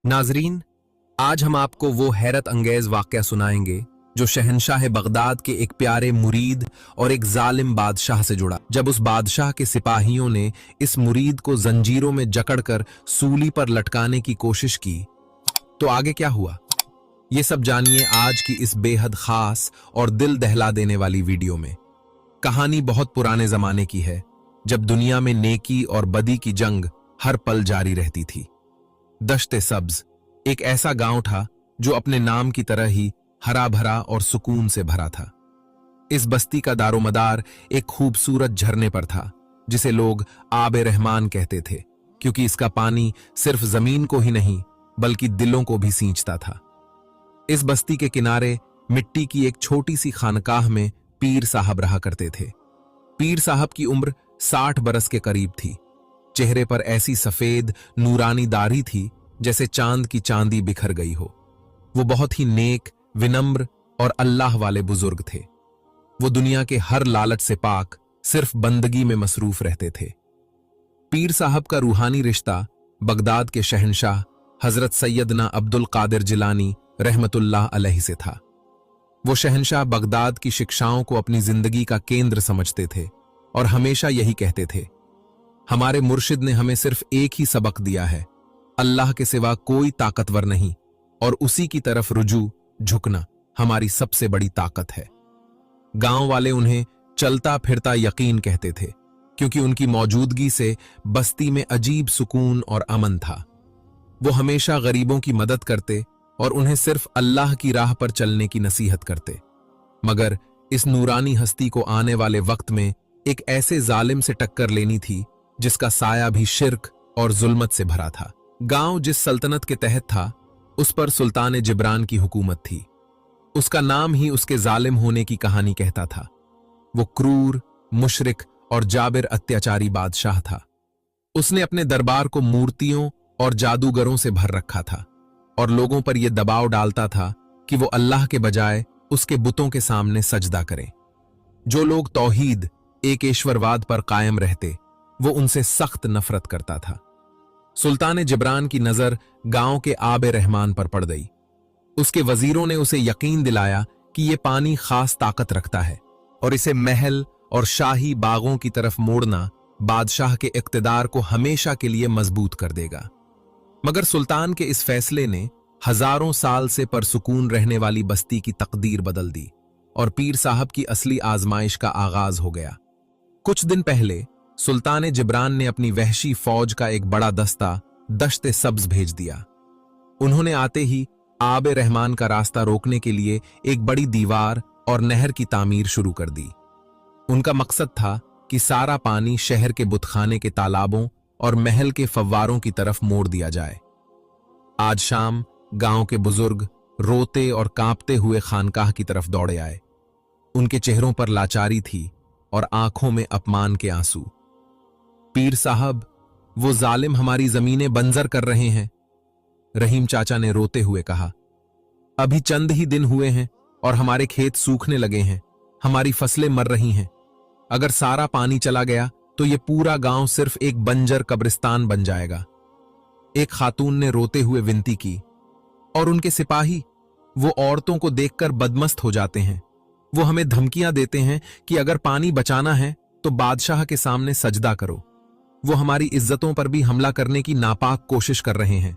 नाजरीन, आज हम आपको वो हैरत अंगेज वाकया सुनाएंगे जो शहंशाह बगदाद के एक प्यारे मुरीद और एक जालिम बादशाह से जुड़ा। जब उस बादशाह के सिपाहियों ने इस मुरीद को जंजीरों में जकड़कर सूली पर लटकाने की कोशिश की तो आगे क्या हुआ, ये सब जानिए आज की इस बेहद खास और दिल दहला देने वाली वीडियो में। कहानी बहुत पुराने जमाने की है, जब दुनिया में नेकी और बदी की जंग हर पल जारी रहती थी। दश्ते सब्ज एक ऐसा गांव था जो अपने नाम की तरह ही हरा भरा और सुकून से भरा था। इस बस्ती का दारोमदार एक खूबसूरत झरने पर था जिसे लोग आब रहमान कहते थे, क्योंकि इसका पानी सिर्फ जमीन को ही नहीं बल्कि दिलों को भी सींचता था। इस बस्ती के किनारे मिट्टी की एक छोटी सी खानकाह में पीर साहब रहा करते थे। पीर साहब की उम्र 60 बरस के करीब थी। चेहरे पर ऐसी सफेद नूरानी दाढ़ी थी जैसे चांद की चांदी बिखर गई हो। वो बहुत ही नेक, विनम्र और अल्लाह वाले बुजुर्ग थे। वो दुनिया के हर लालच से पाक सिर्फ बंदगी में मसरूफ रहते थे। पीर साहब का रूहानी रिश्ता बगदाद के शहंशाह हजरत सैयदना अब्दुल कादिर जिलानी रहमतुल्लाह अलैहि से था। वो शहंशाह बगदाद की शिक्षाओं को अपनी जिंदगी का केंद्र समझते थे और हमेशा यही कहते थे, हमारे मुर्शिद ने हमें सिर्फ एक ही सबक दिया है, अल्लाह के सिवा कोई ताकतवर नहीं और उसी की तरफ रुजू झुकना हमारी सबसे बड़ी ताकत है। गांव वाले उन्हें चलता फिरता यकीन कहते थे, क्योंकि उनकी मौजूदगी से बस्ती में अजीब सुकून और अमन था। वो हमेशा गरीबों की मदद करते और उन्हें सिर्फ अल्लाह की राह पर चलने की नसीहत करते। मगर इस नूरानी हस्ती को आने वाले वक्त में एक ऐसे जालिम से टक्कर लेनी थी जिसका साया भी शिर्क और जुल्मत से भरा था। गांव जिस सल्तनत के तहत था उस पर सुल्तान जिब्रान की हुकूमत थी। उसका नाम ही उसके जालिम होने की कहानी कहता था। वो क्रूर, मुशरिक और जाबिर अत्याचारी बादशाह था। उसने अपने दरबार को मूर्तियों और जादूगरों से भर रखा था और लोगों पर यह दबाव डालता था कि वो अल्लाह के बजाय उसके बुतों के सामने सजदा करें। जो लोग तौहीद, एकेश्वरवाद पर कायम रहते, वो उनसे सख्त नफरत करता था। सुल्तान जिब्रान की नजर गांव के आब रहमान पर पड़ गई। उसके वजीरों ने उसे यकीन दिलाया कि यह पानी खास ताकत रखता है और इसे महल और शाही बागों की तरफ मोड़ना बादशाह के इक्तदार को हमेशा के लिए मजबूत कर देगा। मगर सुल्तान के इस फैसले ने हजारों साल से परसुकून रहने वाली बस्ती की तकदीर बदल दी और पीर साहब की असली आजमाइश का आगाज हो गया। कुछ दिन पहले सुल्तान जिब्रान ने अपनी वहशी फौज का एक बड़ा दस्ता दश्ते सब्ज भेज दिया। उन्होंने आते ही आब रहमान का रास्ता रोकने के लिए एक बड़ी दीवार और नहर की तामीर शुरू कर दी। उनका मकसद था कि सारा पानी शहर के बुतखाने के तालाबों और महल के फव्वारों की तरफ मोड़ दिया जाए। आज शाम गांव के बुजुर्ग रोते और कांपते हुए खानकाह की तरफ दौड़े आए। उनके चेहरों पर लाचारी थी और आंखों में अपमान के आंसू। पीर साहब, वो जालिम हमारी जमीनें बंजर कर रहे हैं, रहीम चाचा ने रोते हुए कहा। अभी चंद ही दिन हुए हैं और हमारे खेत सूखने लगे हैं, हमारी फसलें मर रही हैं। अगर सारा पानी चला गया तो ये पूरा गांव सिर्फ एक बंजर कब्रिस्तान बन जाएगा। एक खातून ने रोते हुए विनती की। और उनके सिपाही, वो औरतों को देखकर बदमस्त हो जाते हैं। वो हमें धमकियां देते हैं कि अगर पानी बचाना है तो बादशाह के सामने सजदा करो। वो हमारी इज्जतों पर भी हमला करने की नापाक कोशिश कर रहे हैं।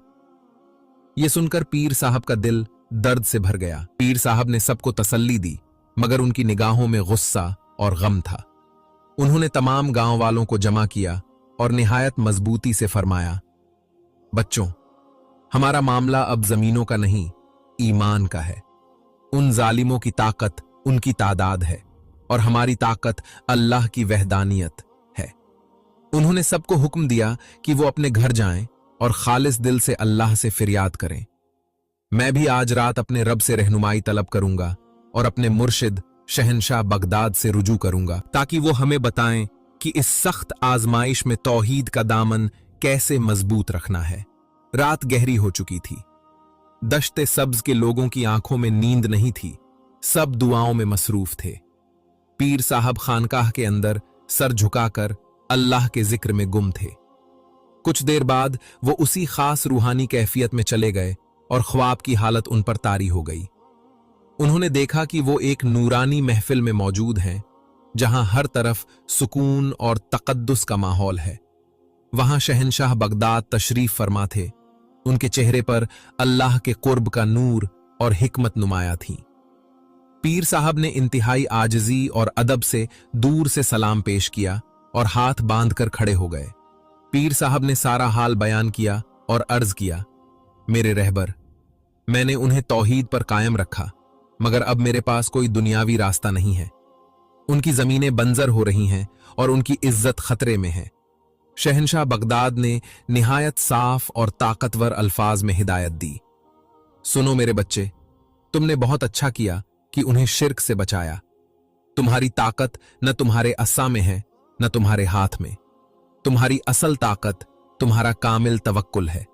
यह सुनकर पीर साहब का दिल दर्द से भर गया। पीर साहब ने सबको तसल्ली दी, मगर उनकी निगाहों में गुस्सा और गम था। उन्होंने तमाम गांव वालों को जमा किया और निहायत मजबूती से फरमाया, बच्चों, हमारा मामला अब जमीनों का नहीं, ईमान का है। उन जालिमों की ताकत उनकी तादाद है और हमारी ताकत अल्लाह की वहदानियत है। उन्होंने सबको हुक्म दिया कि वो अपने घर जाएं और खालिस दिल से अल्लाह से फिरियाद करें। मैं भी आज रात अपने रब से रहनुमाई तलब करूंगा और अपने मुर्शिद शहंशाह बगदाद से रुजू करूंगा, ताकि वो हमें बताएं कि इस सख्त आजमाइश में तौहीद का दामन कैसे मजबूत रखना है। रात गहरी हो चुकी थी। दश्ते सब्ज के लोगों की आंखों में नींद नहीं थी, सब दुआओं में मसरूफ थे। पीर साहब खानकाह के अंदर सर झुकाकर अल्लाह के जिक्र में गुम थे। कुछ देर बाद वो उसी खास रूहानी कैफियत में चले गए और ख्वाब की हालत उन पर तारी हो गई। उन्होंने देखा कि वो एक नूरानी महफिल में मौजूद हैं, जहां हर तरफ सुकून और तकद्दुस का माहौल है। वहां शहंशाह बगदाद तशरीफ फरमा थे। उनके चेहरे पर अल्लाह के कुर्ब का नूर और हिकमत नुमाया थी। पीर साहब ने इंतहाई आजिजी और अदब से दूर से सलाम पेश किया और हाथ बांधकर खड़े हो गए। पीर साहब ने सारा हाल बयान किया और अर्ज किया, मेरे रहबर, मैंने उन्हें तौहीद पर कायम रखा, मगर अब मेरे पास कोई दुनियावी रास्ता नहीं है। उनकी जमीनें बंजर हो रही हैं और उनकी इज्जत खतरे में है। शहंशाह बगदाद ने निहायत साफ और ताकतवर अल्फाज में हिदायत दी, सुनो मेरे बच्चे, तुमने बहुत अच्छा किया कि उन्हें शिर्क से बचाया। तुम्हारी ताकत न तुम्हारे अस्सा में है न तुम्हारे हाथ में। तुम्हारी असल ताकत तुम्हारा कामिल तवक्कुल है।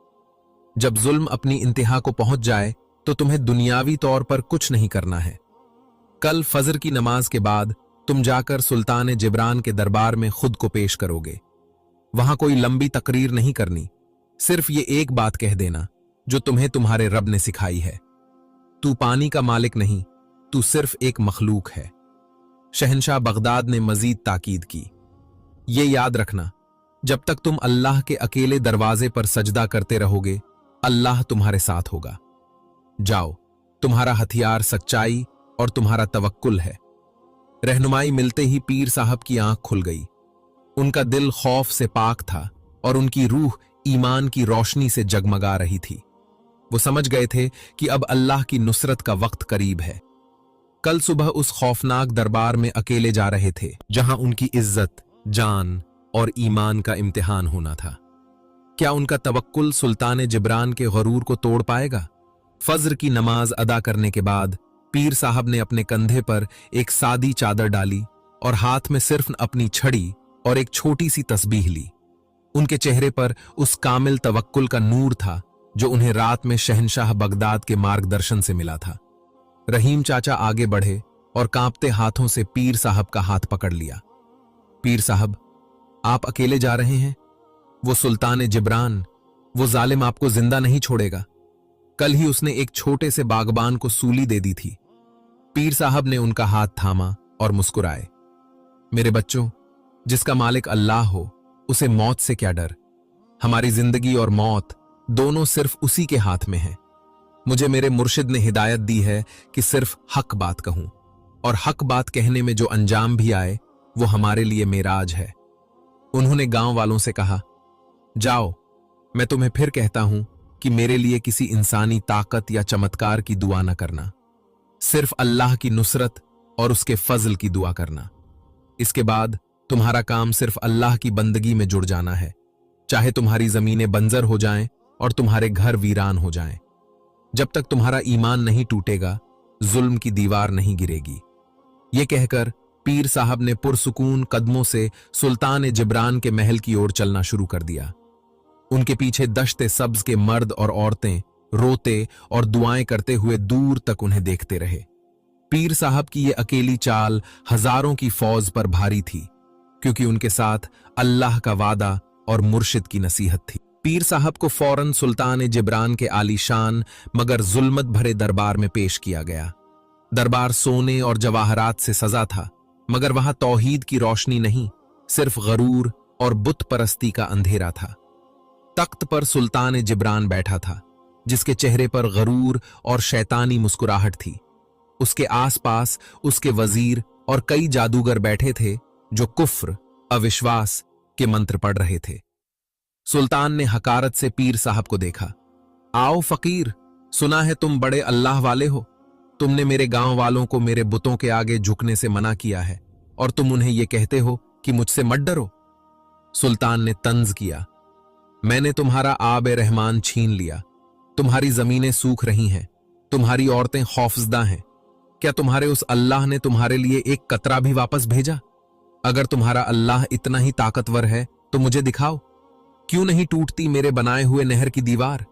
जब जुल्म अपनी इंतहा को पहुंच जाए तो तुम्हें दुनियावी तौर पर कुछ नहीं करना है। कल फजर की नमाज के बाद तुम जाकर सुल्तान जिब्रान के दरबार में खुद को पेश करोगे। वहां कोई लंबी तकरीर नहीं करनी, सिर्फ ये एक बात कह देना जो तुम्हें तुम्हारे रब ने सिखाई है, तू पानी का मालिक नहीं, तू सिर्फ एक मखलूक है। शहंशाह बगदाद ने मजीद ताकीद की, ये याद रखना, जब तक तुम अल्लाह के अकेले दरवाजे पर सजदा करते रहोगे, अल्लाह तुम्हारे साथ होगा। जाओ, तुम्हारा हथियार सच्चाई और तुम्हारा तवक्कुल है। रहनुमाई मिलते ही पीर साहब की आंख खुल गई। उनका दिल खौफ से पाक था और उनकी रूह ईमान की रोशनी से जगमगा रही थी। वो समझ गए थे कि अब अल्लाह की नुसरत का वक्त करीब है। कल सुबह उस खौफनाक दरबार में अकेले जा रहे थे, जहां उनकी इज्जत, जान और ईमान का इम्तिहान होना था। क्या उनका तवक्कुल सुल्तान जिब्रान के गरूर को तोड़ पाएगा? फज्र की नमाज अदा करने के बाद पीर साहब ने अपने कंधे पर एक सादी चादर डाली और हाथ में सिर्फ अपनी छड़ी और एक छोटी सी तस्बीह ली। उनके चेहरे पर उस कामिल तवक्कुल का नूर था जो उन्हें रात में शहंशाह बगदाद के मार्गदर्शन से मिला था। रहीम चाचा आगे बढ़े और कांपते हाथों से पीर साहब का हाथ पकड़ लिया। पीर साहब, आप अकेले जा रहे हैं? वो सुल्तान जिब्रान, वो जालिम आपको जिंदा नहीं छोड़ेगा। कल ही उसने एक छोटे से बागबान को सूली दे दी थी। पीर साहब ने उनका हाथ थामा और मुस्कुराए, मेरे बच्चों, जिसका मालिक अल्लाह हो उसे मौत से क्या डर। हमारी जिंदगी और मौत दोनों सिर्फ उसी के हाथ में है। मुझे मेरे मुर्शिद ने हिदायत दी है कि सिर्फ हक बात कहूं, और हक बात कहने में जो अंजाम भी आए वो हमारे लिए मेराज है। उन्होंने गांव वालों से कहा, जाओ, मैं तुम्हें फिर कहता हूं कि मेरे लिए किसी इंसानी ताकत या चमत्कार की दुआ न करना, सिर्फ अल्लाह की नुसरत और उसके फजल की दुआ करना। इसके बाद तुम्हारा काम सिर्फ अल्लाह की बंदगी में जुड़ जाना है, चाहे तुम्हारी जमीनें बंजर हो जाएं और तुम्हारे घर वीरान हो जाएं। जब तक तुम्हारा ईमान नहीं टूटेगा, जुल्म की दीवार नहीं गिरेगी। ये कहकर पीर साहब ने पुरसुकून कदमों से सुल्तान जिब्रान के महल की ओर चलना शुरू कर दिया। उनके पीछे दश्ते सब्ज के मर्द और औरतें रोते और दुआएं करते हुए दूर तक उन्हें देखते रहे। पीर साहब की ये अकेली चाल हजारों की फौज पर भारी थी, क्योंकि उनके साथ अल्लाह का वादा और मुर्शिद की नसीहत थी। पीर साहब को फौरन सुल्तान जिब्रान के आलीशान मगर जुल्मत भरे दरबार में पेश किया गया। दरबार सोने और जवाहरात से सजा था, मगर वहां तौहीद की रोशनी नहीं, सिर्फ गरूर और बुत परस्ती का अंधेरा था। तख्त पर सुल्तान जिब्रान बैठा था, जिसके चेहरे पर गरूर और शैतानी मुस्कुराहट थी। उसके आसपास उसके वजीर और कई जादूगर बैठे थे जो कुफ्र, अविश्वास के मंत्र पढ़ रहे थे। सुल्तान ने हकारत से पीर साहब को देखा। आओ फकीर, सुना है तुम बड़े अल्लाह वाले हो। तुमने मेरे गांव वालों को मेरे बुतों के आगे झुकने से मना किया है और तुम उन्हें यह कहते हो कि मुझसे मत डरो। सुल्तान ने तंज किया, मैंने तुम्हारा आब रहमान छीन लिया, तुम्हारी जमीनें सूख रही हैं, तुम्हारी औरतें खौफजदा हैं। क्या तुम्हारे उस अल्लाह ने तुम्हारे लिए एक कतरा भी वापस भेजा? अगर तुम्हारा अल्लाह इतना ही ताकतवर है तो मुझे दिखाओ, क्यों नहीं टूटती मेरे बनाए हुए नहर की दीवार?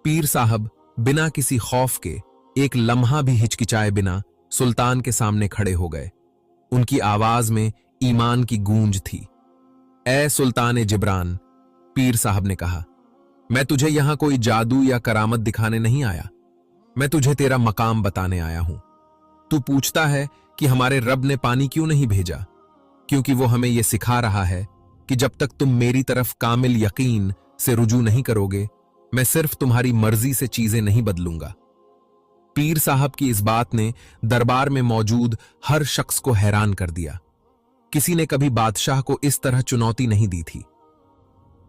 पीर साहब बिना किसी खौफ के, एक लम्हा भी हिचकिचाए बिना सुल्तान के सामने खड़े हो गए। उनकी आवाज में ईमान की गूंज थी। ए सुल्तान जिब्रान, पीर साहब ने कहा, मैं तुझे यहां कोई जादू या करामत दिखाने नहीं आया, मैं तुझे तेरा मकाम बताने आया हूं। तू पूछता है कि हमारे रब ने पानी क्यों नहीं भेजा, क्योंकि वो हमें यह सिखा रहा है कि जब तक तुम मेरी तरफ कामिल यकीन से रुजू नहीं करोगे, मैं सिर्फ तुम्हारी मर्जी से चीजें नहीं बदलूंगा। पीर साहब की इस बात ने दरबार में मौजूद हर शख्स को हैरान कर दिया। किसी ने कभी बादशाह को इस तरह चुनौती नहीं दी थी।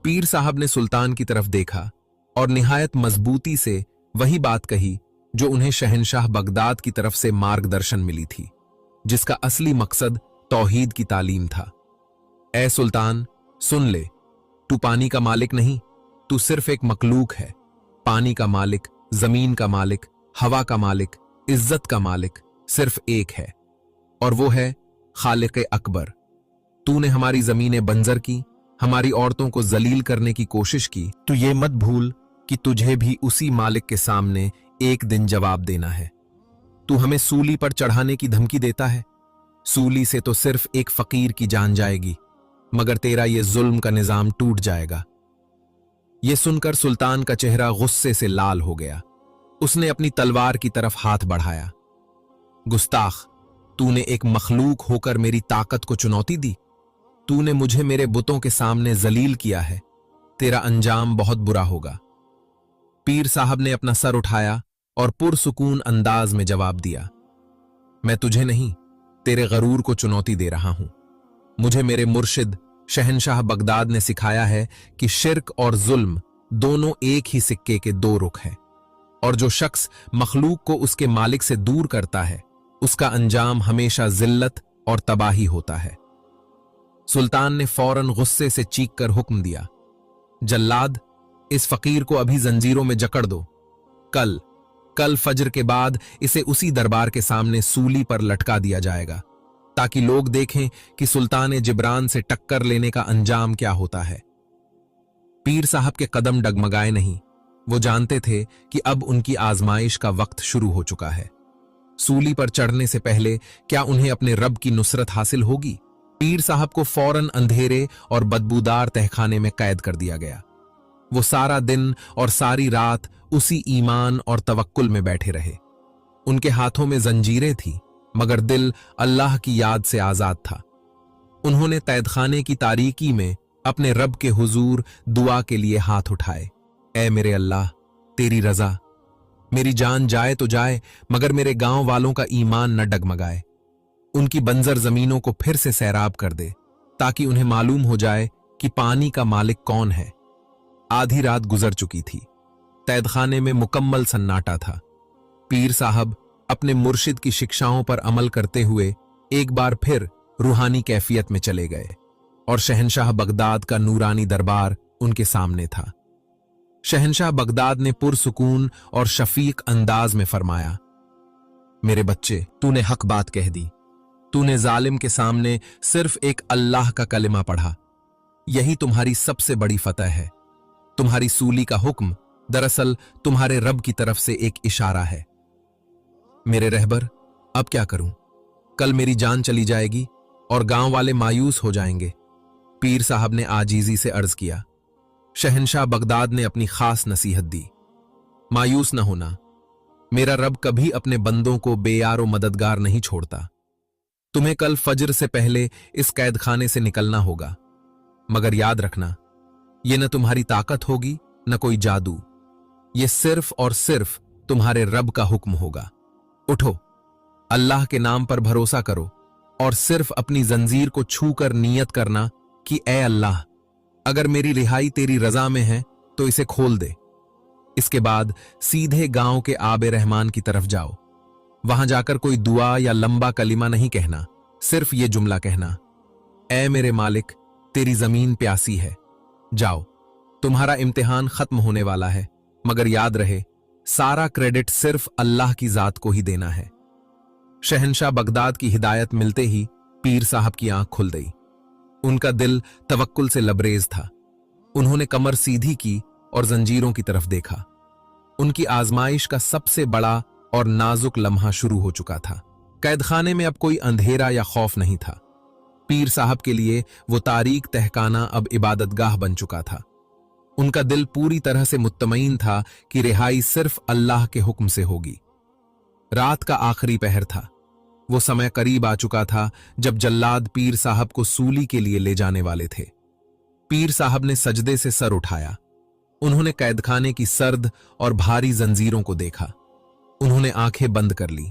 पीर साहब ने सुल्तान की तरफ देखा और निहायत मजबूती से वही बात कही जो उन्हें शहंशाह बगदाद की तरफ से मार्गदर्शन मिली थी, जिसका असली मकसद तौहीद की तालीम था। ए सुल्तान, सुन ले, तू पानी का मालिक नहीं, तू सिर्फ एक मखलूक है। पानी का मालिक, जमीन का मालिक, हवा का मालिक, इज्जत का मालिक सिर्फ एक है, और वो है खालिक अकबर। तूने हमारी जमीनें बंजर की, हमारी औरतों को जलील करने की कोशिश की, तू ये मत भूल कि तुझे भी उसी मालिक के सामने एक दिन जवाब देना है। तू हमें सूली पर चढ़ाने की धमकी देता है। सूली से तो सिर्फ एक फकीर की जान जाएगी, मगर तेरा ये जुल्म का निजाम टूट जाएगा। यह सुनकर सुल्तान का चेहरा गुस्से से लाल हो गया। उसने अपनी तलवार की तरफ हाथ बढ़ाया। गुस्ताख, तूने एक मखलूक होकर मेरी ताकत को चुनौती दी। तूने मुझे मेरे बुतों के सामने जलील किया है। तेरा अंजाम बहुत बुरा होगा। पीर साहब ने अपना सर उठाया और पुरसुकून अंदाज में जवाब दिया, मैं तुझे नहीं, तेरे गरूर को चुनौती दे रहा हूं। मुझे मेरे मुर्शिद शहंशाह बगदाद ने सिखाया है कि शिर्क और जुल्म दोनों एक ही सिक्के के दो रुख हैं, और जो शख्स मखलूक को उसके मालिक से दूर करता है, उसका अंजाम हमेशा जिल्लत और तबाही होता है। सुल्तान ने फौरन गुस्से से चीख कर हुक्म दिया, जल्लाद, इस फकीर को अभी जंजीरों में जकड़ दो। कल फजर के बाद इसे उसी दरबार के सामने सूली पर लटका दिया जाएगा, ताकि लोग देखें कि सुल्तान जिब्रान से टक्कर लेने का अंजाम क्या होता है। पीर साहब के कदम डगमगाए नहीं। वो जानते थे कि अब उनकी आजमाइश का वक्त शुरू हो चुका है। सूली पर चढ़ने से पहले क्या उन्हें अपने रब की नुसरत हासिल होगी? पीर साहब को फौरन अंधेरे और बदबूदार तहखाने में कैद कर दिया गया। वो सारा दिन और सारी रात उसी ईमान और तवक्कुल में बैठे रहे। उनके हाथों में जंजीरें थी, मगर दिल अल्लाह की याद से आजाद था। उन्होंने कैदखाने की तारीकी में अपने रब के हुजूर दुआ के लिए हाथ उठाए। ऐ मेरे अल्लाह, तेरी रजा, मेरी जान जाए तो जाए, मगर मेरे गांव वालों का ईमान न डगमगाए। उनकी बंजर जमीनों को फिर से सैराब कर दे, ताकि उन्हें मालूम हो जाए कि पानी का मालिक कौन है। आधी रात गुजर चुकी थी। कैदखाने में मुकम्मल सन्नाटा था। पीर साहब अपने मुर्शिद की शिक्षाओं पर अमल करते हुए एक बार फिर रूहानी कैफियत में चले गए, और शहंशाह बगदाद का नूरानी दरबार उनके सामने था। शहंशाह बगदाद ने पुरसुकून और शफीक अंदाज में फरमाया, मेरे बच्चे, तूने हक बात कह दी। तूने जालिम के सामने सिर्फ एक अल्लाह का कलिमा पढ़ा। यही तुम्हारी सबसे बड़ी फतह है। तुम्हारी सूली का हुक्म दरअसल तुम्हारे रब की तरफ से एक इशारा है। मेरे रहबर, अब क्या करूं? कल मेरी जान चली जाएगी और गांव वाले मायूस हो जाएंगे। पीर साहब ने आजीजी से अर्ज किया। शहंशाह बगदाद ने अपनी खास नसीहत दी, मायूस न होना। मेरा रब कभी अपने बंदों को बेयार व मददगार नहीं छोड़ता। तुम्हें कल फजर से पहले इस कैदखाने से निकलना होगा, मगर याद रखना, यह न तुम्हारी ताकत होगी न कोई जादू। यह सिर्फ और सिर्फ तुम्हारे रब का हुक्म होगा। उठो, अल्लाह के नाम पर भरोसा करो और सिर्फ अपनी जंजीर को छूकर नियत करना कि ए अल्लाह, अगर मेरी रिहाई तेरी रजा में है तो इसे खोल दे। इसके बाद सीधे गांव के आबे रहमान की तरफ जाओ। वहां जाकर कोई दुआ या लंबा कलिमा नहीं कहना, सिर्फ ये जुमला कहना, ए मेरे मालिक, तेरी जमीन प्यासी है। जाओ, तुम्हारा इम्तिहान खत्म होने वाला है, मगर याद रहे, सारा क्रेडिट सिर्फ अल्लाह की जात को ही देना है। शहंशाह बगदाद की हिदायत मिलते ही पीर साहब की आंख खुल गई। उनका दिल तवक्कुल से लबरेज था। उन्होंने कमर सीधी की और जंजीरों की तरफ देखा। उनकी आजमाइश का सबसे बड़ा और नाजुक लम्हा शुरू हो चुका था। कैदखाने में अब कोई अंधेरा या खौफ नहीं था। पीर साहब के लिए वो तारीक तहखाना अब इबादतगाह बन चुका था। उनका दिल पूरी तरह से मुत्तमईन था कि रिहाई सिर्फ अल्लाह के हुक्म से होगी। रात का आखिरी पहर था। वो समय करीब आ चुका था जब जल्लाद पीर साहब को सूली के लिए ले जाने वाले थे। पीर साहब ने सजदे से सर उठाया। उन्होंने कैदखाने की सर्द और भारी जंजीरों को देखा। उन्होंने आंखें बंद कर ली।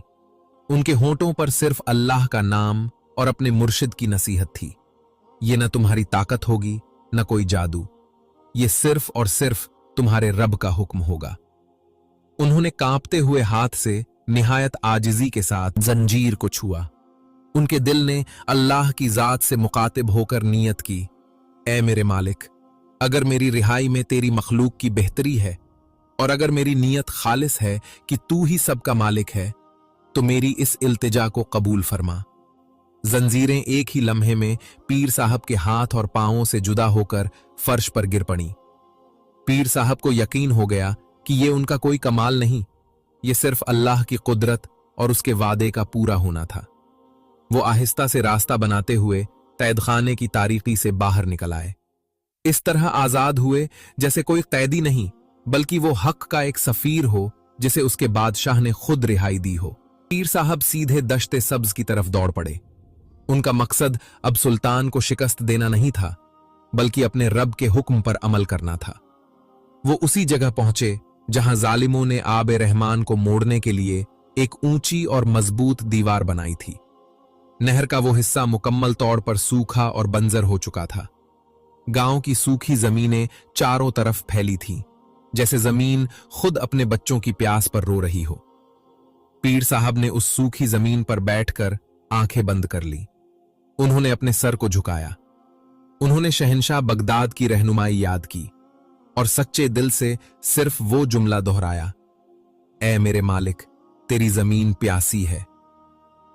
उनके होंठों पर सिर्फ अल्लाह का नाम और अपने मुर्शिद की नसीहत थी। ये न तुम्हारी ताकत होगी, न कोई जादू, ये सिर्फ और सिर्फ तुम्हारे रब का हुक्म होगा। उन्होंने कांपते हुए हाथ से निहायत आजिजी के साथ जंजीर को छुआ। उनके दिल ने अल्लाह की जात से मुकातिब होकर नियत की, ऐ मेरे मालिक, अगर मेरी रिहाई में तेरी मखलूक की बेहतरी है और अगर मेरी नीयत खालिस है कि तू ही सबका मालिक है, तो मेरी इस इल्तिजा को कबूल फरमा। जंजीरें एक ही लम्हे में पीर साहब के हाथ और पांवों से जुदा होकर फर्श पर गिर पड़ी। पीर साहब को यकीन हो गया कि ये उनका कोई कमाल नहीं, ये सिर्फ अल्लाह की कुदरत और उसके वादे का पूरा होना था। वो आहिस्ता से रास्ता बनाते हुए कैदखाने की तारीकी से बाहर निकल आए। इस तरह आजाद हुए जैसे कोई कैदी नहीं, बल्कि वो हक का एक सफीर हो जिसे उसके बादशाह ने खुद रिहाई दी हो। पीर साहब सीधे दश्ते सब्ज की तरफ दौड़ पड़े। उनका मकसद अब सुल्तान को शिकस्त देना नहीं था, बल्कि अपने रब के हुक्म पर अमल करना था। वो उसी जगह पहुंचे जहां जालिमों ने आब रहमान को मोड़ने के लिए एक ऊंची और मजबूत दीवार बनाई थी। नहर का वो हिस्सा मुकम्मल तौर पर सूखा और बंजर हो चुका था। गांव की सूखी जमीनें चारों तरफ फैली थीं, जैसे जमीन खुद अपने बच्चों की प्यास पर रो रही हो। पीर साहब ने उस सूखी जमीन पर बैठकर आंखें बंद कर ली। उन्होंने अपने सर को झुकाया। उन्होंने शहंशाह बगदाद की रहनुमाई याद की और सच्चे दिल से सिर्फ वो जुमला दोहराया, ऐ मेरे मालिक, तेरी जमीन प्यासी है।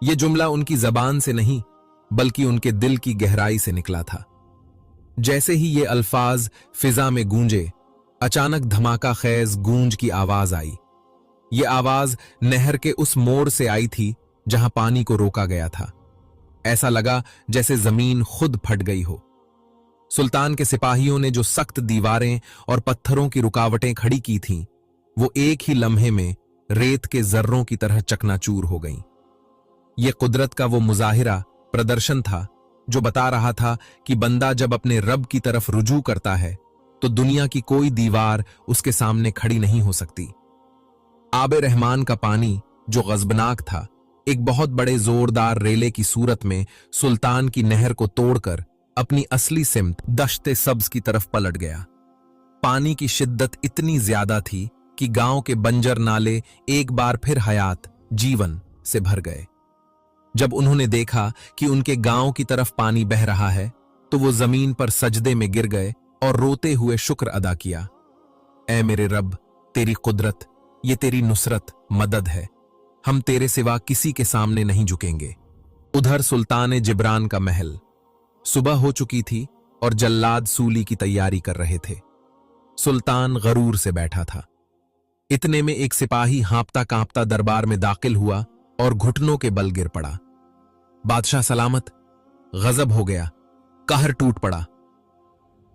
यह जुमला उनकी जबान से नहीं, बल्कि उनके दिल की गहराई से निकला था। जैसे ही ये अल्फाज फिजा में गूंजे, अचानक धमाका खैज गूंज की आवाज आई। ये आवाज नहर के उस मोड़ से आई थी जहां पानी को रोका गया था। ऐसा लगा जैसे जमीन खुद फट गई हो। सुल्तान के सिपाहियों ने जो सख्त दीवारें और पत्थरों की रुकावटें खड़ी की थीं, वो एक ही लम्हे में रेत के जर्रों की तरह चकनाचूर हो गईं। ये कुदरत का वो मुजाहिरा प्रदर्शन था जो बता रहा था कि बंदा जब अपने रब की तरफ रुजू करता है तो दुनिया की कोई दीवार उसके सामने खड़ी नहीं हो सकती। आबे रहमान का पानी जो गजबनाक था, एक बहुत बड़े जोरदार रेले की सूरत में सुल्तान की नहर को तोड़कर अपनी असली सिमत दश्ते सब्ज की तरफ पलट गया। पानी की शिद्दत इतनी ज्यादा थी कि गांव के बंजर नाले एक बार फिर हयात जीवन से भर गए। जब उन्होंने देखा कि उनके गांव की तरफ पानी बह रहा है, तो वो जमीन पर सजदे में गिर गए और रोते हुए शुक्र अदा किया, ऐ मेरे रब, तेरी कुदरत, ये तेरी नुसरत मदद है। हम तेरे सिवा किसी के सामने नहीं झुकेंगे। उधर सुल्तान जिब्रान का महल। सुबह हो चुकी थी और जल्लाद सूली की तैयारी कर रहे थे। सुल्तान गरूर से बैठा था। इतने में एक सिपाही हाँपता कांपता दरबार में दाखिल हुआ और घुटनों के बल गिर पड़ा। बादशाह सलामत। गजब हो गया, कहर टूट पड़ा।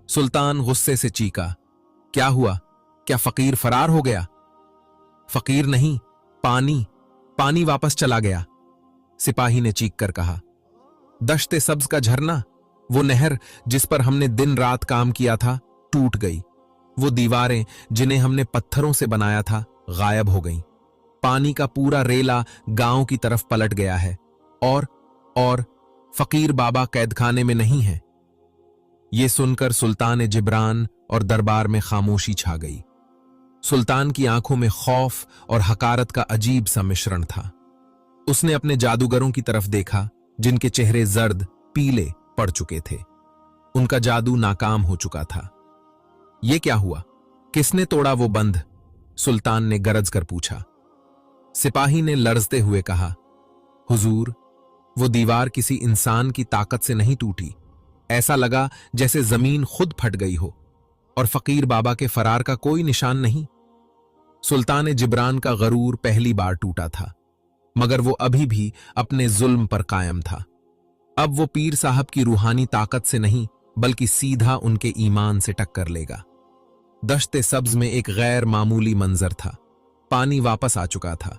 सुल्तान गुस्से से चीखा, क्या हुआ? क्या फकीर फरार हो गया? फकीर नहीं, पानी, पानी वापस चला गया, सिपाही ने चीख कर कहा। दश्ते सब्ज का झरना, वो नहर जिस पर हमने दिन रात काम किया था, टूट गई। वो दीवारें जिन्हें हमने पत्थरों से बनाया था, गायब हो गईं। पानी का पूरा रेला गांव की तरफ पलट गया है और फकीर बाबा कैदखाने में नहीं है। ये सुनकर सुल्तान जिब्रान और दरबार में खामोशी छा गई। सुल्तान की आंखों में खौफ और हकारत का अजीब सा मिश्रण था। उसने अपने जादूगरों की तरफ देखा, जिनके चेहरे जर्द पीले पड़ चुके थे। उनका जादू नाकाम हो चुका था। यह क्या हुआ? किसने तोड़ा वो बंध? सुल्तान ने गरज कर पूछा। सिपाही ने लर्जते हुए कहा, हुजूर, वो दीवार किसी इंसान की ताकत से नहीं टूटी। ऐसा लगा जैसे जमीन खुद फट गई हो और फकीर बाबा के फरार का कोई निशान नहीं। सुल्तान जिब्रान का गरूर पहली बार टूटा था, मगर वो अभी भी अपने जुल्म पर कायम था। अब वो पीर साहब की रूहानी ताकत से नहीं, बल्कि सीधा उनके ईमान से टक्कर लेगा। दश्ते सब्ज में एक गैर मामूली मंजर था। पानी वापस आ चुका था।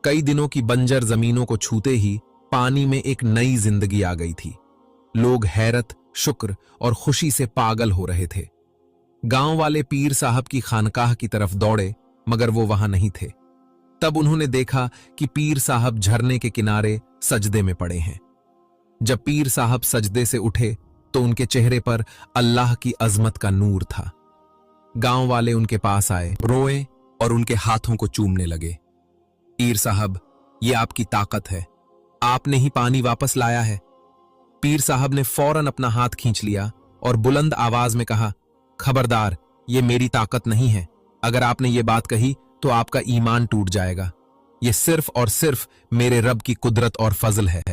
कई दिनों की बंजर जमीनों को छूते ही पानी में एक नई जिंदगी आ गई थी। लोग हैरत, शुक्र और खुशी से पागल हो रहे थे। गांव वाले पीर साहब की खानकाह की तरफ दौड़े, मगर वो वहां नहीं थे। तब उन्होंने देखा कि पीर साहब झरने के किनारे सजदे में पड़े हैं। जब पीर साहब सजदे से उठे तो उनके चेहरे पर अल्लाह की अजमत का नूर था। गांव वाले उनके पास आए, रोए और उनके हाथों को चूमने लगे। पीर साहब, ये आपकी ताकत है, आपने ही पानी वापस लाया है। पीर साहब ने फौरन अपना हाथ खींच लिया और बुलंद आवाज में कहा, खबरदार, ये मेरी ताकत नहीं है। अगर आपने ये बात कही तो आपका ईमान टूट जाएगा। ये सिर्फ और सिर्फ मेरे रब की कुदरत और फजल है।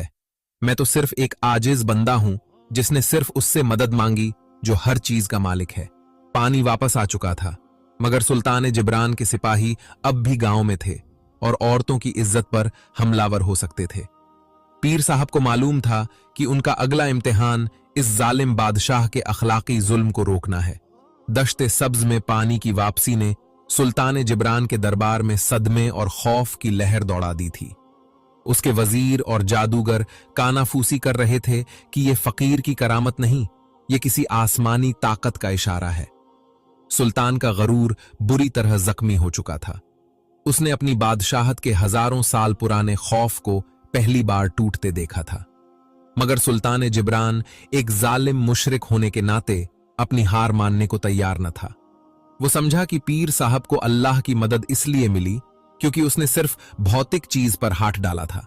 मैं तो सिर्फ एक आजिज बंदा हूं जिसने सिर्फ उससे मदद मांगी जो हर चीज का मालिक है। पानी वापस आ चुका था, मगर सुल्तान जिब्रान के सिपाही अब भी गांव में थे और औरतों की इज्जत पर हमलावर हो सकते थे। पीर साहब को मालूम था कि उनका अगला इम्तिहान इस जालिम बादशाह के अखलाकी जुल्म को रोकना है। दश्ते सब्ज में पानी की वापसी ने सुल्तान जिब्रान के दरबार में सदमे और खौफ की लहर दौड़ा दी थी। उसके वजीर और जादूगर कानाफूसी कर रहे थे कि यह फकीर की करामत नहीं, यह किसी आसमानी ताकत का इशारा है। सुल्तान का गरूर बुरी तरह जख्मी हो चुका था। उसने अपनी बादशाहत के हजारों साल पुराने खौफ को पहली बार टूटते देखा था। मगर सुल्तान जिब्रान एक जालिम मुशरिक होने के नाते अपनी हार मानने को तैयार न था। वो समझा कि पीर साहब को अल्लाह की मदद इसलिए मिली क्योंकि उसने सिर्फ भौतिक चीज पर हाथ डाला था।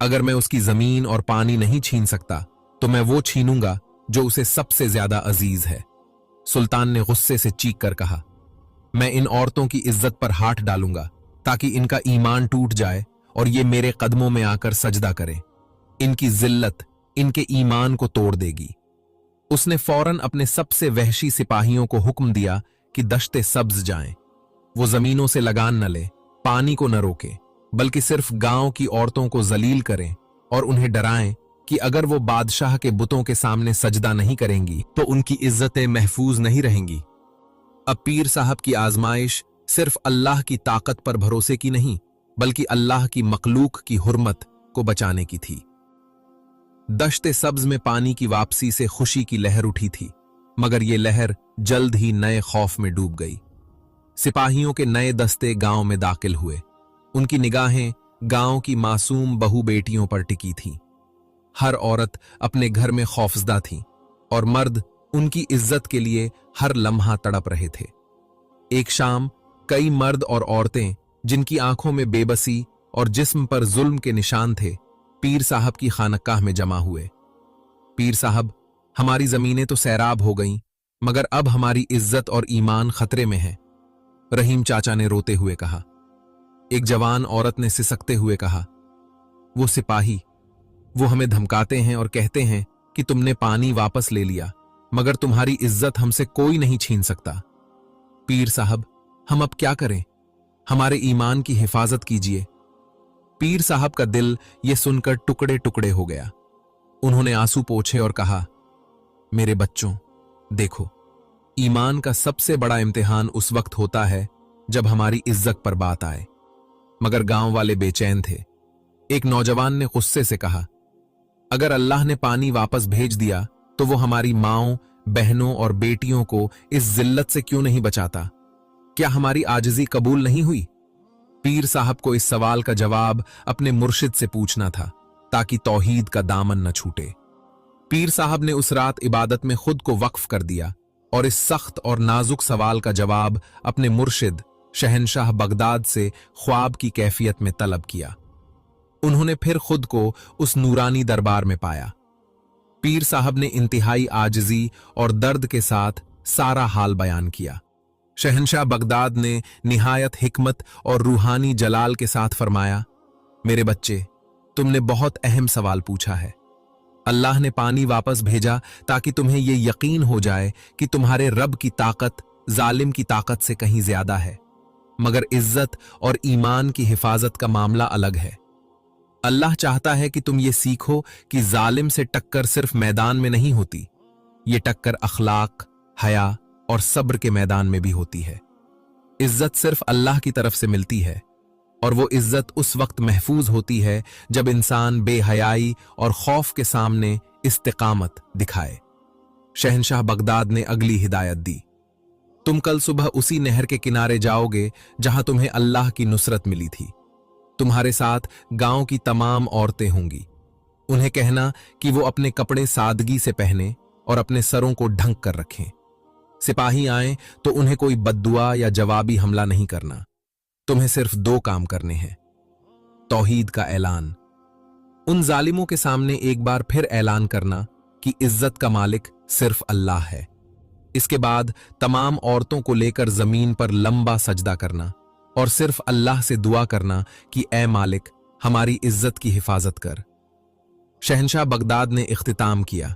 अगर मैं उसकी जमीन और पानी नहीं छीन सकता तो मैं वो छीनूंगा जो उसे सबसे ज्यादा अजीज है। सुल्तान ने गुस्से से चीख कर कहा, मैं इन औरतों की इज्जत पर हाथ डालूंगा ताकि इनका ईमान टूट जाए और ये मेरे कदमों में आकर सजदा करें। इनकी जिल्लत इनके ईमान को तोड़ देगी। उसने फौरन अपने सबसे वहशी सिपाहियों को हुक्म दिया कि दश्ते सब्ज जाएं। वो जमीनों से लगान न ले, पानी को न रोके, बल्कि सिर्फ गांव की औरतों को जलील करें और उन्हें डराएं कि अगर वो बादशाह के बुतों के सामने सजदा नहीं करेंगी तो उनकी इज्जतें महफूज नहीं रहेंगी। अब पीर साहब की आजमाइश सिर्फ अल्लाह की ताकत पर भरोसे की नहीं, बल्कि अल्लाह की मखलूक की हुर्मत को बचाने की थी। दश्ते सब्ज में पानी की वापसी से खुशी की लहर उठी थी, मगर ये लहर जल्द ही नए खौफ में डूब गई। सिपाहियों के नए दस्ते गांव में दाखिल हुए। उनकी निगाहें गांव की मासूम बहू बेटियों पर टिकी थीं। हर औरत अपने घर में खौफजदा थी और मर्द उनकी इज्जत के लिए हर लम्हा तड़प रहे थे। एक शाम कई मर्द और औरतें जिनकी आंखों में बेबसी और जिस्म पर जुल्म के निशान थे, पीर साहब की खानकाह में जमा हुए। पीर साहब, हमारी जमीनें तो सैराब हो गईं, मगर अब हमारी इज्जत और ईमान खतरे में है, रहीम चाचा ने रोते हुए कहा। एक जवान औरत ने सिसकते हुए कहा, वो सिपाही, वो हमें धमकाते हैं और कहते हैं कि तुमने पानी वापस ले लिया, मगर तुम्हारी इज्जत हमसे कोई नहीं छीन सकता। पीर साहब, हम अब क्या करें? हमारे ईमान की हिफाजत कीजिए। पीर साहब का दिल ये सुनकर टुकड़े टुकड़े हो गया। उन्होंने आंसू पोंछे और कहा, मेरे बच्चों, देखो, ईमान का सबसे बड़ा इम्तिहान उस वक्त होता है जब हमारी इज्जत पर बात आए। मगर गांव वाले बेचैन थे। एक नौजवान ने गुस्से से कहा, अगर अल्लाह ने पानी वापस भेज दिया तो वो हमारी माओं, बहनों और बेटियों को इस जिल्लत से क्यों नहीं बचाता? क्या हमारी आजिज़ी कबूल नहीं हुई? पीर साहब को इस सवाल का जवाब अपने मुर्शिद से पूछना था ताकि तौहीद का दामन न छूटे। पीर साहब ने उस रात इबादत में खुद को वक्फ कर दिया और इस सख्त और नाजुक सवाल का जवाब अपने मुर्शिद शहनशाह बगदाद से ख्वाब की कैफियत में तलब किया। उन्होंने फिर खुद को उस नूरानी दरबार में पाया। पीर साहब ने इंतहाई आजिज़ी और दर्द के साथ सारा हाल बयान किया। शहनशाह बगदाद ने निहायत हिकमत और रूहानी जलाल के साथ फरमाया, मेरे बच्चे, तुमने बहुत अहम सवाल पूछा है। अल्लाह ने पानी वापस भेजा ताकि तुम्हें यह यकीन हो जाए कि तुम्हारे रब की ताकत जालिम की ताकत से कहीं ज्यादा है, मगर इज्जत और ईमान की हिफाजत का मामला अलग है। अल्लाह चाहता है कि तुम ये सीखो कि जालिम से टक्कर सिर्फ मैदान में नहीं होती, ये टक्कर अखलाक, हया और सब्र के मैदान में भी होती है। इज्जत सिर्फ अल्लाह की तरफ से मिलती है, और वो इज्जत उस वक्त महफूज होती है जब इंसान बेहयाई और खौफ के सामने इस्तिकामत दिखाए। शहंशाह बगदाद ने अगली हिदायत दी, तुम कल सुबह उसी नहर के किनारे जाओगे जहां तुम्हें अल्लाह की नुसरत मिली थी। तुम्हारे साथ गांव की तमाम औरतें होंगी। उन्हें कहना कि वो अपने कपड़े सादगी से पहने और अपने सरों को ढंक कर रखें। सिपाही आए तो उन्हें कोई बद्दुआ या जवाबी हमला नहीं करना। तुम्हें सिर्फ 2 काम करने हैं। तौहीद का ऐलान, उन जालिमों के सामने एक बार फिर ऐलान करना कि इज्जत का मालिक सिर्फ अल्लाह है। इसके बाद तमाम औरतों को लेकर जमीन पर लंबा सजदा करना और सिर्फ अल्लाह से दुआ करना कि ऐ मालिक, हमारी इज्जत की हिफाजत कर। शहंशाह बगदाद ने इख्तिताम किया,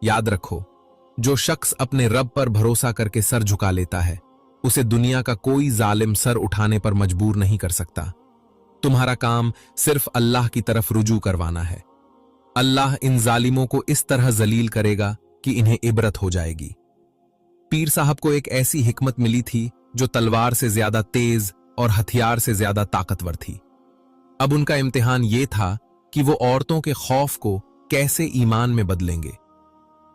याद रखो, जो शख्स अपने रब पर भरोसा करके सर झुका लेता है, उसे दुनिया का कोई जालिम सर उठाने पर मजबूर नहीं कर सकता। तुम्हारा काम सिर्फ अल्लाह की तरफ रुजू करवाना है। अल्लाह इन जालिमों को इस तरह जलील करेगा कि इन्हें इबरत हो जाएगी। पीर साहब को एक ऐसी हिकमत मिली थी जो तलवार से ज्यादा तेज और हथियार से ज्यादा ताकतवर थी। अब उनका इम्तिहान यह था कि वो औरतों के खौफ को कैसे ईमान में बदलेंगे।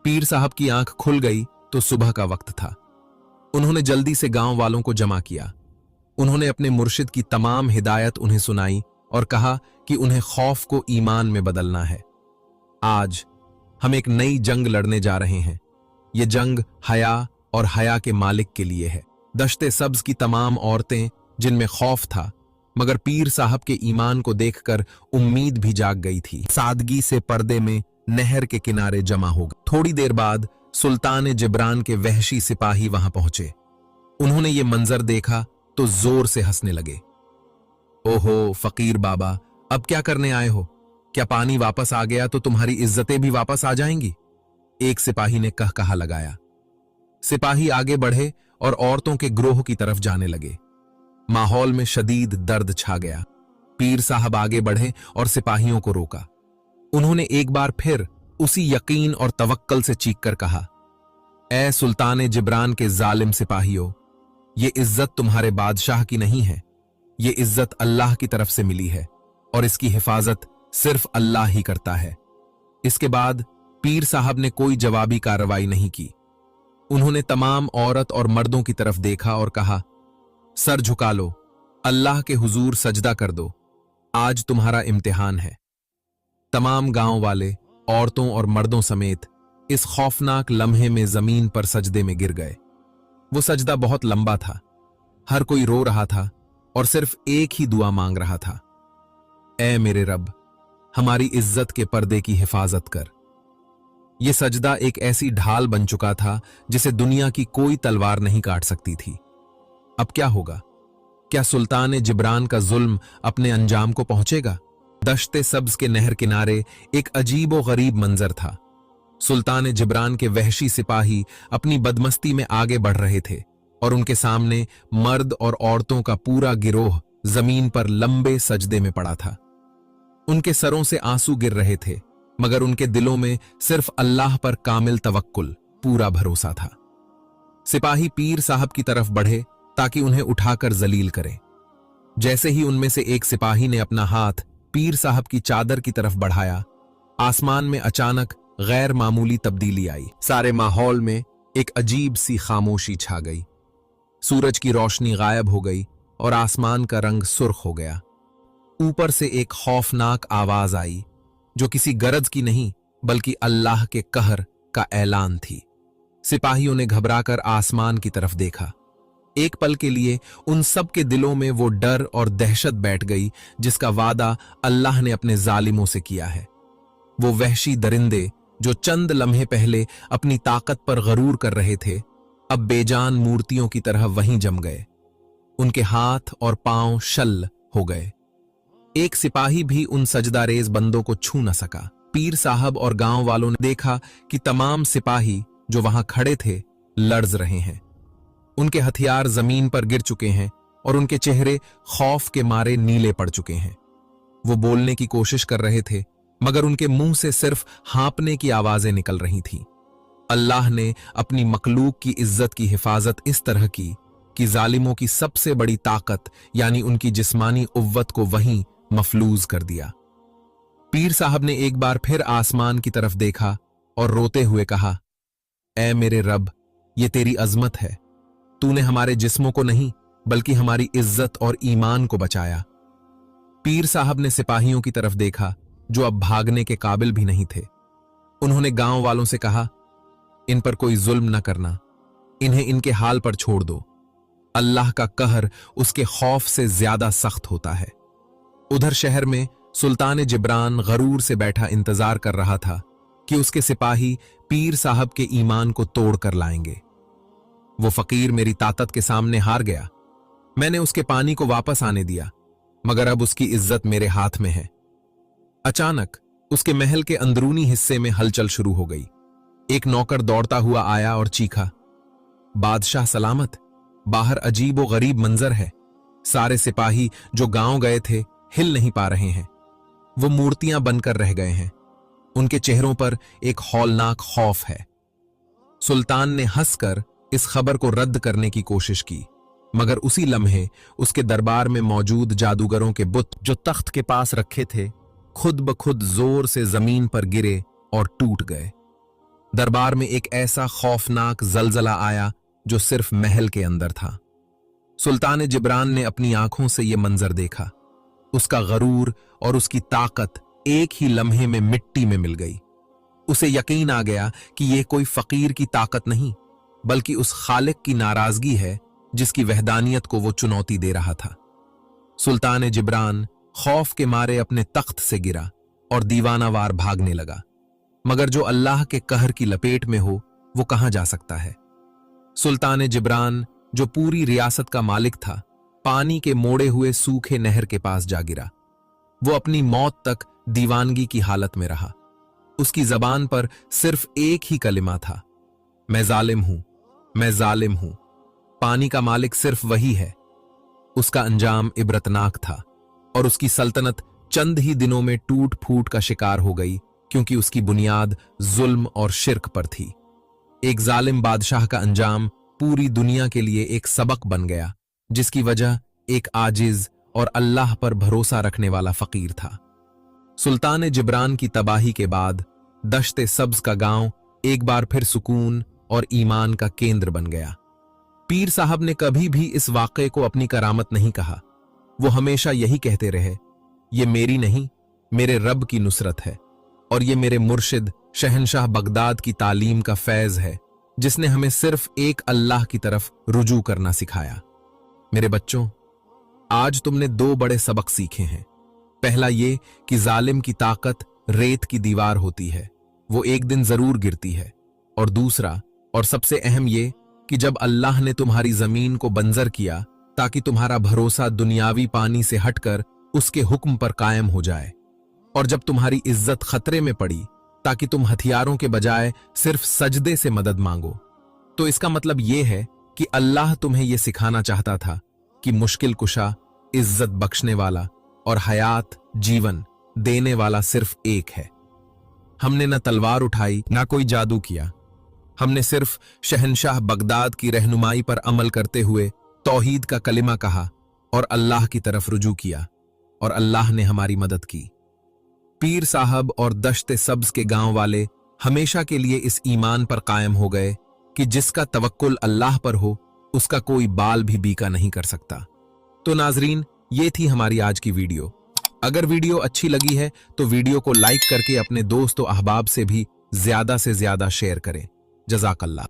पीर साहब की आंख खुल गई तो सुबह का वक्त था। उन्होंने जल्दी से गांव वालों को जमा किया। उन्होंने अपने मुर्शिद की तमाम हिदायत उन्हें सुनाई और कहा कि उन्हें खौफ को ईमान में बदलना है। आज हम एक नई जंग लड़ने जा रहे हैं। ये जंग हया और हया के मालिक के लिए है। दश्ते सब्ज की तमाम औरतें, जिनमें खौफ था मगर पीर साहब के ईमान को देखकर उम्मीद भी जाग गई थी, सादगी से पर्दे में नहर के किनारे जमा हो गए। थोड़ी देर बाद सुल्तान जिब्रान के वहशी सिपाही वहां पहुंचे। उन्होंने ये मंजर देखा तो जोर से हंसने लगे। ओहो फकीर बाबा, अब क्या करने आए हो? क्या पानी वापस आ गया तो तुम्हारी इज्जतें भी वापस आ जाएंगी? एक सिपाही ने कहा लगाया। सिपाही आगे बढ़े और औरतों के ग्रोह की तरफ जाने लगे। माहौल में शदीद दर्द छा गया। पीर साहब आगे बढ़े और सिपाहियों को रोका। उन्होंने एक बार फिर उसी यकीन और तवक्कल से चीख कर कहा, ऐ सुल्तान जिब्रान के जालिम सिपाहियों, ये इज्जत तुम्हारे बादशाह की नहीं है। ये इज्जत अल्लाह की तरफ से मिली है और इसकी हिफाजत सिर्फ अल्लाह ही करता है। इसके बाद पीर साहब ने कोई जवाबी कार्रवाई नहीं की। उन्होंने तमाम औरत और मर्दों की तरफ देखा और कहा, सर झुका लो, अल्लाह के हुजूर सजदा कर दो, आज तुम्हारा इम्तिहान है। तमाम गांव वाले औरतों और मर्दों समेत इस खौफनाक लम्हे में जमीन पर सजदे में गिर गए। वो सजदा बहुत लंबा था। हर कोई रो रहा था और सिर्फ एक ही दुआ मांग रहा था, ऐ मेरे रब, हमारी इज्जत के पर्दे की हिफाजत कर। यह सजदा एक ऐसी ढाल बन चुका था जिसे दुनिया की कोई तलवार नहीं काट सकती थी। अब क्या होगा? क्या सुल्तान जिब्रान का जुल्म अपने अंजाम को पहुंचेगा? दश्ते सब्ज के नहर किनारे एक अजीब व गरीब मंजर था। सुल्तान जिब्रान के वहशी सिपाही अपनी बदमस्ती में आगे बढ़ रहे थे और उनके सामने मर्द और औरतों का पूरा गिरोह जमीन पर लंबे सजदे में पड़ा था। उनके सरों से आंसू गिर रहे थे मगर उनके दिलों में सिर्फ अल्लाह पर कामिल तवक्कुल, पूरा भरोसा था। सिपाही पीर साहब की तरफ बढ़े ताकि उन्हें उठाकर जलील करें। जैसे ही उनमें से एक सिपाही ने अपना हाथ पीर साहब की चादर की तरफ बढ़ाया, आसमान में अचानक गैर मामूली तब्दीली आई। सारे माहौल में एक अजीब सी खामोशी छा गई। सूरज की रोशनी गायब हो गई और आसमान का रंग सुर्ख हो गया। ऊपर से एक खौफनाक आवाज आई जो किसी गरज की नहीं बल्कि अल्लाह के कहर का ऐलान थी। सिपाहियों ने घबराकर आसमान की तरफ देखा। एक पल के लिए उन सब के दिलों में वो डर और दहशत बैठ गई जिसका वादा अल्लाह ने अपने जालिमों से किया है। वो वहशी दरिंदे जो चंद लम्हे पहले अपनी ताकत पर गरूर कर रहे थे, अब बेजान मूर्तियों की तरह वहीं जम गए। उनके हाथ और पांव शल हो गए। एक सिपाही भी उन सजदारेज बंदों को छू न सका। पीर साहब और गांव वालों ने देखा कि तमाम सिपाही जो वहां खड़े थे लर्ज रहे हैं। उनके हथियार जमीन पर गिर चुके हैं और उनके चेहरे खौफ के मारे नीले पड़ चुके हैं। वो बोलने की कोशिश कर रहे थे मगर उनके मुंह से सिर्फ हाँपने की आवाजें निकल रही थीं। अल्लाह ने अपनी मखलूक की इज्जत की हिफाजत इस तरह की कि जालिमों की सबसे बड़ी ताकत यानी उनकी जिस्मानी उव्वत को वहीं मफलूज कर दिया। पीर साहब ने एक बार फिर आसमान की तरफ देखा और रोते हुए कहा, ऐ मेरे रब, ये तेरी अजमत है। तूने हमारे जिस्मों को नहीं बल्कि हमारी इज्जत और ईमान को बचाया। पीर साहब ने सिपाहियों की तरफ देखा जो अब भागने के काबिल भी नहीं थे। उन्होंने गांव वालों से कहा, इन पर कोई जुल्म न करना, इन्हें इनके हाल पर छोड़ दो। अल्लाह का कहर उसके खौफ से ज्यादा सख्त होता है। उधर शहर में सुल्तान जिब्रान गरूर से बैठा इंतजार कर रहा था कि उसके सिपाही पीर साहब के ईमान को तोड़ कर लाएंगे। वो फकीर मेरी ताकत के सामने हार गया। मैंने उसके पानी को वापस आने दिया, मगर अब उसकी इज्जत मेरे हाथ में है। अचानक उसके महल के अंदरूनी हिस्से में हलचल शुरू हो गई। एक नौकर दौड़ता हुआ आया और चीखा, बादशाह सलामत, बाहर अजीब व गरीब मंजर है। सारे सिपाही जो गांव गए थे हिल नहीं पा रहे हैं। वो मूर्तियां बनकर रह गए हैं। उनके चेहरों पर एक हौलनाक खौफ है। सुल्तान ने हंसकर इस खबर को रद्द करने की कोशिश की, मगर उसी लम्हे उसके दरबार में मौजूद जादूगरों के बुत जो तख्त के पास रखे थे खुद ब खुद जोर से जमीन पर गिरे और टूट गए। दरबार में एक ऐसा खौफनाक जलजला आया जो सिर्फ महल के अंदर था। सुल्तान जिब्रान ने अपनी आंखों से यह मंजर देखा। उसका गरूर और उसकी ताकत एक ही लम्हे में मिट्टी में मिल गई। उसे यकीन आ गया कि यह कोई फकीर की ताकत नहीं बल्कि उस खालिक की नाराजगी है जिसकी वहदानियत को वो चुनौती दे रहा था। सुल्तान जिब्रान खौफ के मारे अपने तख्त से गिरा और दीवानावार भागने लगा, मगर जो अल्लाह के कहर की लपेट में हो वो कहां जा सकता है। सुल्तान जिब्रान जो पूरी रियासत का मालिक था, पानी के मोड़े हुए सूखे नहर के पास जा गिरा। वो अपनी मौत तक दीवानगी की हालत में रहा। उसकी जबान पर सिर्फ एक ही कलिमा था, मैं जालिम हूं, मैं जालिम हूं। पानी का मालिक सिर्फ वही है। उसका अंजाम इबरतनाक था और उसकी सल्तनत चंद ही दिनों में टूट फूट का शिकार हो गई, क्योंकि उसकी बुनियाद जुल्म और शिर्क पर थी। एक जालिम बादशाह का अंजाम पूरी दुनिया के लिए एक सबक बन गया, जिसकी वजह एक आजिज और अल्लाह पर भरोसा रखने वाला फकीर था। सुल्तान जिब्रान की तबाही के बाद दश्ते सब्ज का गांव एक बार फिर सुकून और ईमान का केंद्र बन गया। पीर साहब ने कभी भी इस वाक़े को अपनी करामत नहीं कहा। वो हमेशा यही कहते रहे, ये मेरी नहीं, मेरे रब की नुसरत है और ये मेरे मुर्शिद शहनशाह बगदाद की तालीम का फैज है, जिसने हमें सिर्फ एक अल्लाह की तरफ रुजू करना सिखाया। मेरे बच्चों, आज तुमने दो बड़े सबक सीखे हैं। पहला ये कि जालिम की ताकत रेत की दीवार होती है, वो एक दिन जरूर गिरती है। और दूसरा और सबसे अहम ये कि जब अल्लाह ने तुम्हारी जमीन को बंजर किया ताकि तुम्हारा भरोसा दुनियावी पानी से हटकर उसके हुक्म पर कायम हो जाए, और जब तुम्हारी इज्जत खतरे में पड़ी ताकि तुम हथियारों के बजाय सिर्फ सजदे से मदद मांगो, तो इसका मतलब यह है कि अल्लाह तुम्हें यह सिखाना चाहता था कि मुश्किल कुशा, इज्जत बख्शने वाला और हयात जीवन देने वाला सिर्फ एक है। हमने न तलवार उठाई ना कोई जादू किया। हमने सिर्फ शहनशाह बगदाद की रहनुमाई पर अमल करते हुए तौहीद का कलिमा कहा और अल्लाह की तरफ रुजू किया, और अल्लाह ने हमारी मदद की। पीर साहब और दश्ते सब्ज के गांव वाले हमेशा के लिए इस ईमान पर कायम हो गए कि जिसका तवक्कुल अल्लाह पर हो उसका कोई बाल भी बीका नहीं कर सकता। तो नाजरीन, ये थी हमारी आज की वीडियो। अगर वीडियो अच्छी लगी है तो वीडियो को लाइक करके अपने दोस्त और अहबाब से भी ज्यादा शेयर करें। जज़ाकल्लाह।